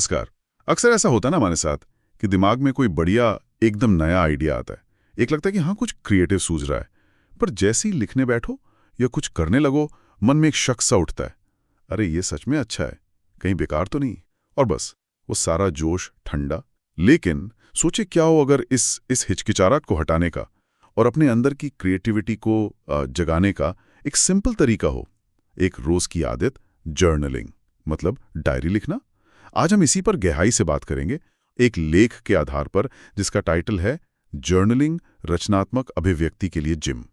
नमस्कार। अक्सर ऐसा होता है ना हमारे साथ कि दिमाग में कोई बढ़िया एकदम नया आइडिया आता है। एक लगता है कि हाँ कुछ क्रिएटिव सूझ रहा है, पर जैसे ही लिखने बैठो या कुछ करने लगो मन में एक शक सा उठता है। अरे ये सच में अच्छा है, कहीं बेकार तो नहीं। और बस वो सारा जोश ठंडा। लेकिन सोचे क्या हो अगर इस हिचकिचाहट को हटाने का और अपने अंदर की क्रिएटिविटी को जगाने का एक सिंपल तरीका हो। एक रोज की आदत, जर्नलिंग, मतलब डायरी लिखना। आज हम इसी पर गहराई से बात करेंगे, एक लेख के आधार पर जिसका टाइटल है जर्नलिंग रचनात्मक अभिव्यक्ति के लिए जिम।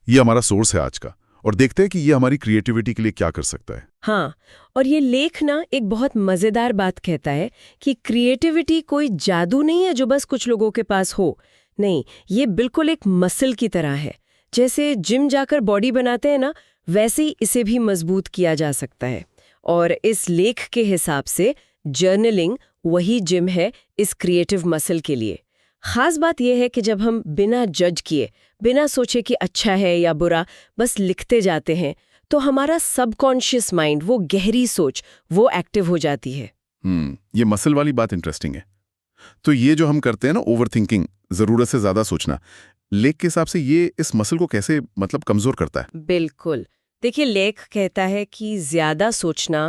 ये हमारा सोर्स है आज का, और देखते हैं कि ये हमारी क्रिएटिविटी के लिए क्या कर सकता है। हाँ, और ये लेख ना एक बहुत मजेदार बात कहता है कि क्रिएटिविटी कोई जादू नहीं है जो बस कुछ लोगों के पास हो। नहीं, ये बिल्कुल एक मसल की तरह है। जैसे जिम जाकर बॉडी बनाते हैं ना, वैसे ही इसे भी मजबूत किया जा सकता है। और इस लेख के हिसाब से जर्नलिंग वही जिम है इस क्रिएटिव मसल के लिए। खास बात यह है कि जब हम बिना जज किए, बिना सोचे कि अच्छा है या बुरा, बस लिखते जाते हैं, तो हमारा सबकॉन्शियस माइंड, वो गहरी सोच, वो एक्टिव हो जाती है। ये मसल वाली बात इंटरेस्टिंग है। तो ये जो हम करते हैं ना, ओवरथिंकिंग, जरूरत से ज्यादा सोचना, लेख के हिसाब से ये इस मसल को कैसे कमजोर करता है? बिल्कुल। देखिए, लेख कहता है कि ज्यादा सोचना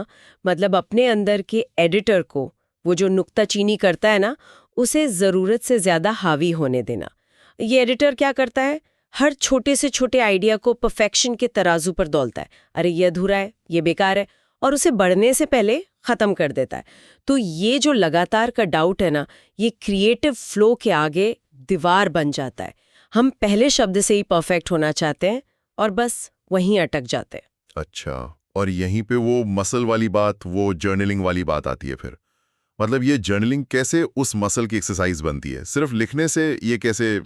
मतलब अपने अंदर के एडिटर को, वो जो नुक्ताचीनी करता है ना, उसे जरूरत से ज्यादा हावी होने देना। ये एडिटर क्या करता है? हर छोटे से छोटे आइडिया को परफेक्शन के तराजू पर तौलता है। अरे ये अधूरा है, ये बेकार है, और उसे बढ़ने से पहले खत्म कर देता है। तो ये जो लगातार का डाउट है ना, ये क्रिएटिव फ्लो के आगे दीवार बन जाता है। हम पहले शब्द से ही परफेक्ट होना चाहते हैं और बस वहीं अटक जाते हैं। अच्छा, और यहीं पे वो मसल वाली बात, वो जर्नलिंग वाली बात आती है फिर। मतलब ये जर्नलिंग कैसे उस मसल की एक्सरसाइज बनती है? सिर्फ लिखने से ये कैसे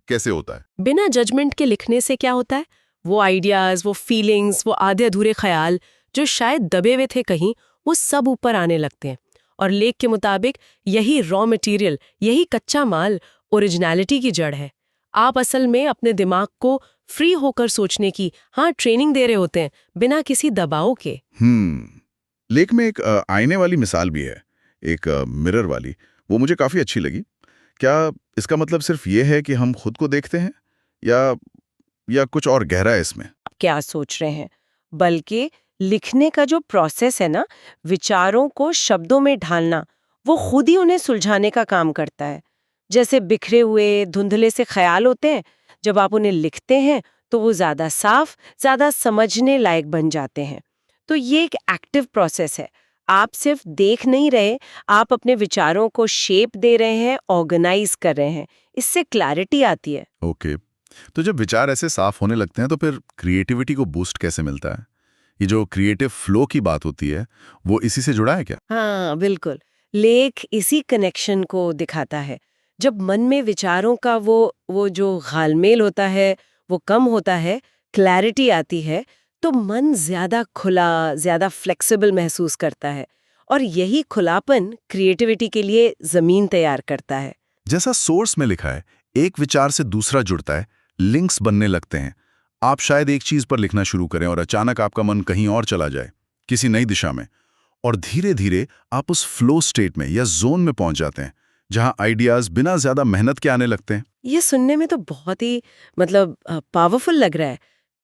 कैसे होता है? बिना जजमेंट के लिखने से क्या होता है? वो आइडियाज, वो फीलिंग्स, वो आधे अधूरे ख्याल जो शायद दबे हुए थे कहीं, वो सब ऊपर आने लगते हैं। और लेख के मुताबिक यही रॉ मटेरियल, यही कच्चा माल ओरिजिनलिटी की जड़ है। आप असल में अपने दिमाग को फ्री होकर सोचने की ट्रेनिंग दे रहे होते हैं, बिना किसी दबाव के। लेख में एक आईने वाली मिसाल भी है, एक मिरर वाली। वो मुझे काफी अच्छी लगी। क्या इसका मतलब सिर्फ ये है कि हम खुद को देखते हैं, या कुछ और गहरा है इसमें? क्या सोच रहे हैं? बल्कि लिखने का जो प्रोसेस है ना, विचारों को शब्दों में ढालना, वो खुद ही उन्हें सुलझाने का काम करता है। जैसे बिखरे हुए धुंधले से ख्याल होते हैं, जब आप उन्हें लिखते हैं तो वो ज्यादा साफ, ज्यादा समझने लायक बन जाते हैं। तो ये एक एक्टिव प्रोसेस है। आप सिर्फ देख नहीं रहे, आप अपने विचारों को शेप दे रहे हैं, ऑर्गेनाइज कर रहे हैं। इससे क्लैरिटी आती है। ओके। तो जब विचार ऐसे साफ होने लगते हैं तो फिर क्रिएटिविटी को बूस्ट कैसे मिलता है? ये जो क्रिएटिव फ्लो की बात होती है, वो इसी से जुड़ा है क्या? हाँ, बिल्कुल। लेख इसी कनेक्शन को दिखाता है। जब मन में विचारों का वो जो घालमेल होता है, वो कम होता है, क्लैरिटी आती है, तो मन ज्यादा खुला, ज्यादा फ्लेक्सिबल महसूस करता है। और यही खुलापन क्रिएटिविटी के लिए जमीन तैयार करता है। जैसा सोर्स में लिखा है, एक विचार से दूसरा जुड़ता है, लिंक्स बनने लगते हैं। आप शायद एक चीज पर लिखना शुरू करें और अचानक आपका मन कहीं और चला जाए, किसी नई दिशा में, और धीरे धीरे आप उस फ्लो स्टेट में या जोन में पहुंच जाते हैं जहां आइडियाज बिना ज्यादा मेहनत के आने लगते हैं। ये सुनने में तो बहुत ही पावरफुल लग रहा है।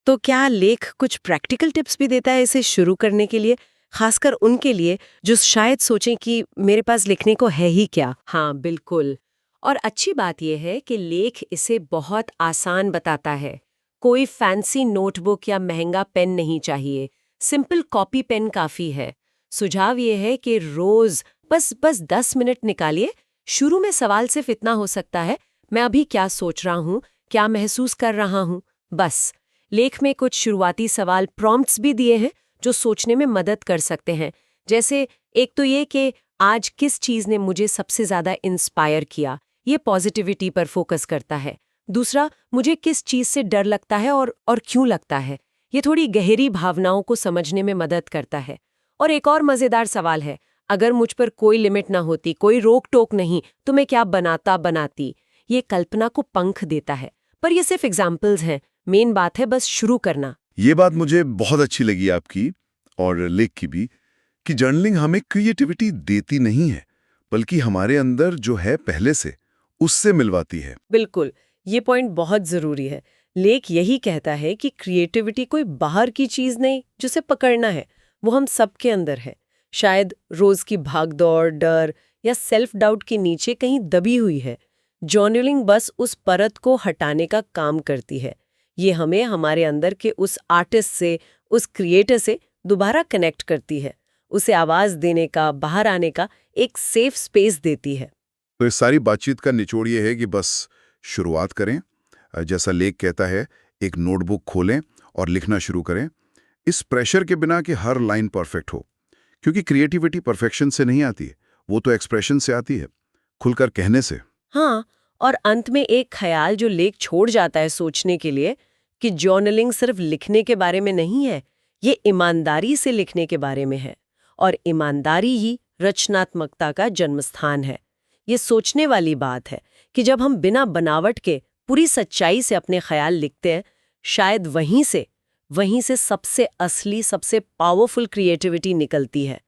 तो क्या लेख कुछ प्रैक्टिकल टिप्स भी देता है इसे शुरू करने के लिए, खासकर उनके लिए जो शायद सोचें कि मेरे पास लिखने को है ही क्या? हाँ, बिल्कुल। और अच्छी बात यह है कि लेख इसे बहुत आसान बताता है। कोई फैंसी नोटबुक या महंगा पेन नहीं चाहिए, सिंपल कॉपी पेन काफी है। सुझाव ये है कि रोज बस 10 मिनट निकालिए। शुरू में सवाल सिर्फ इतना हो सकता है, मैं अभी क्या सोच रहा हूँ, क्या महसूस कर रहा हूँ, बस। लेख में कुछ शुरुआती सवाल प्रॉम्प्ट्स भी दिए हैं जो सोचने में मदद कर सकते हैं। जैसे एक तो ये कि आज किस चीज़ ने मुझे सबसे ज़्यादा इंस्पायर किया, ये पॉजिटिविटी पर फोकस करता है। दूसरा, मुझे किस चीज़ से डर लगता है और क्यों लगता है, ये थोड़ी गहरी भावनाओं को समझने में मदद करता है। और एक और मज़ेदार सवाल है, अगर मुझ पर कोई लिमिट ना होती, कोई रोक टोक नहीं, तो मैं क्या बनाती। ये कल्पना को पंख देता है। पर ये सिर्फ एग्जाम्पल्स हैं, मेन बात है बस शुरू करना। ये बात मुझे बहुत अच्छी लगी आपकी, और लेख की भी, कि जर्नलिंग हमें क्रिएटिविटी देती नहीं है, बल्कि हमारे अंदर जो है पहले से, उससे मिलवाती है। बिल्कुल, ये पॉइंट बहुत ज़रूरी है। लेख यही कहता है कि क्रिएटिविटी कोई बाहर की चीज़ नहीं जिसे पकड़ना है, वो हम सबके अंदर है। शायद रोज़ की भागदौड़, डर या सेल्फ डाउट के नीचे कहीं दबी हुई है। जर्नलिंग बस उस परत को हटाने का काम करती है। ये हमें हमारे अंदर के उस आर्टिस्ट से, उस क्रिएटर से दोबारा कनेक्ट करती है। उसे आवाज़ देने का, बाहर आने का एक सेफ स्पेस देती है। तो इस सारी बातचीत का निचोड़ ये है कि बस शुरुआत करें। जैसा लेख कहता है, एक नोटबुक खोलें और लिखना शुरू करें, इस प्रेशर के बिना कि हर लाइन परफेक्ट हो। क्योंकि क्रिएटिविटी परफेक्शन से नहीं आती है, वो तो एक्सप्रेशन से आती है, खुलकर कहने से। हाँ, और अंत में एक ख्याल जो लेख छोड़ जाता है सोचने के लिए, कि जर्नलिंग सिर्फ लिखने के बारे में नहीं है, ये ईमानदारी से लिखने के बारे में है। और ईमानदारी ही रचनात्मकता का जन्मस्थान है। ये सोचने वाली बात है कि जब हम बिना बनावट के पूरी सच्चाई से अपने ख्याल लिखते हैं, शायद वहीं से सबसे असली, सबसे पावरफुल क्रिएटिविटी निकलती है।